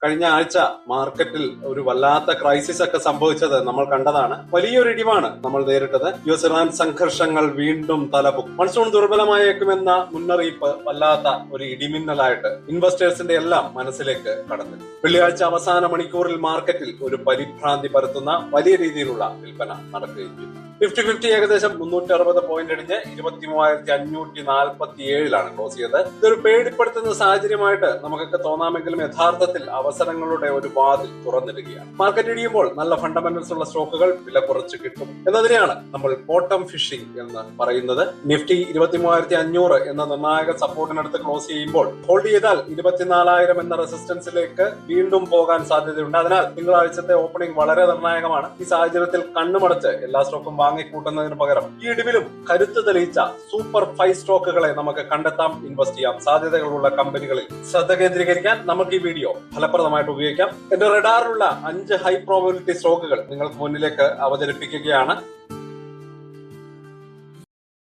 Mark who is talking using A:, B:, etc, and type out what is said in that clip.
A: കഴിഞ്ഞ ആഴ്ച മാർക്കറ്റിൽ ഒരു വല്ലാത്ത ക്രൈസിസ് ഒക്കെ സംഭവിച്ചത് നമ്മൾ കണ്ടതാണ്. വലിയൊരു ഇടിവാണ് നമ്മൾ നേരിട്ടത്. യുഎസ് ഇറാൻ സംഘർഷങ്ങൾ വീണ്ടും തലപൊക്കും. മൺസൂൺ ദുർബലമായേക്കുമെന്ന മുന്നറിയിപ്പ് വല്ലാത്ത ഒരു ഇടിമിന്നലായിട്ട് ഇൻവെസ്റ്റേഴ്സിന്റെ എല്ലാം മനസ്സിലേക്ക് കടന്നു. വെള്ളിയാഴ്ച അവസാന മണിക്കൂറിൽ മാർക്കറ്റിൽ ഒരു പരിഭ്രാന്തി പരത്തുന്ന വലിയ രീതിയിലുള്ള വിൽപ്പന നടക്കുകയും ചെയ്തു. നിഫ്റ്റി 50 ഏകദേശം 360 പോയിന്റ് ഇടിഞ്ഞ് 23,547 ക്ലോസ് ചെയ്തത്. ഇതൊരു പേടിപ്പെടുത്തുന്ന സാഹചര്യമായിട്ട് നമുക്കൊക്കെ തോന്നാമെങ്കിലും യഥാർത്ഥത്തിൽ അവസരങ്ങളുടെ ഒരു വാതിൽ തുറന്നിടുകയാണ്. മാർക്കറ്റ് ഇടിയുമ്പോൾ നല്ല ഫണ്ടമെന്റൽസ് ഉള്ള സ്റ്റോക്കുകൾ വില കുറച്ച് കിട്ടും എന്നതിനെയാണ് നമ്മൾ ബോട്ടം ഫിഷിംഗ് എന്ന് പറയുന്നത്. നിഫ്റ്റി 23,500 എന്ന നിർണായക സപ്പോർട്ടിനടുത്ത് ക്ലോസ് ചെയ്യുമ്പോൾ ഹോൾഡ് ചെയ്താൽ 24,000 എന്ന റെസിസ്റ്റൻസിലേക്ക് വീണ്ടും പോകാൻ സാധ്യതയുണ്ട്. അതിനാൽ തിങ്കളാഴ്ചത്തെ ഓപ്പണിംഗ് വളരെ നിർണായകമാണ്. ഈ സാഹചര്യത്തിൽ കണ്ണുമടച്ച് എല്ലാ സ്റ്റോക്കും വാങ്ങിക്കൂട്ടുന്നതിന് പകരം ഈ ഇടിവിലും കരുത്ത് തെളിയിച്ച സൂപ്പർ 5 സ്റ്റോക്കുകളെ നമുക്ക് കണ്ടെത്താം, ഇൻവെസ്റ്റ് ചെയ്യാം. സാധ്യതകളുള്ള കമ്പനികളിൽ ശ്രദ്ധ കേന്ദ്രീകരിക്കാൻ നമുക്ക് ഈ വീഡിയോ ഫലപ്രദമായിട്ട് ഉപയോഗിക്കാം. എന്റെ റഡാറിലുള്ള 5 ഹൈ പ്രോബിലിറ്റി സ്റ്റോക്കുകൾ നിങ്ങൾക്ക് മുന്നിലേക്ക് അവതരിപ്പിക്കുകയാണ്.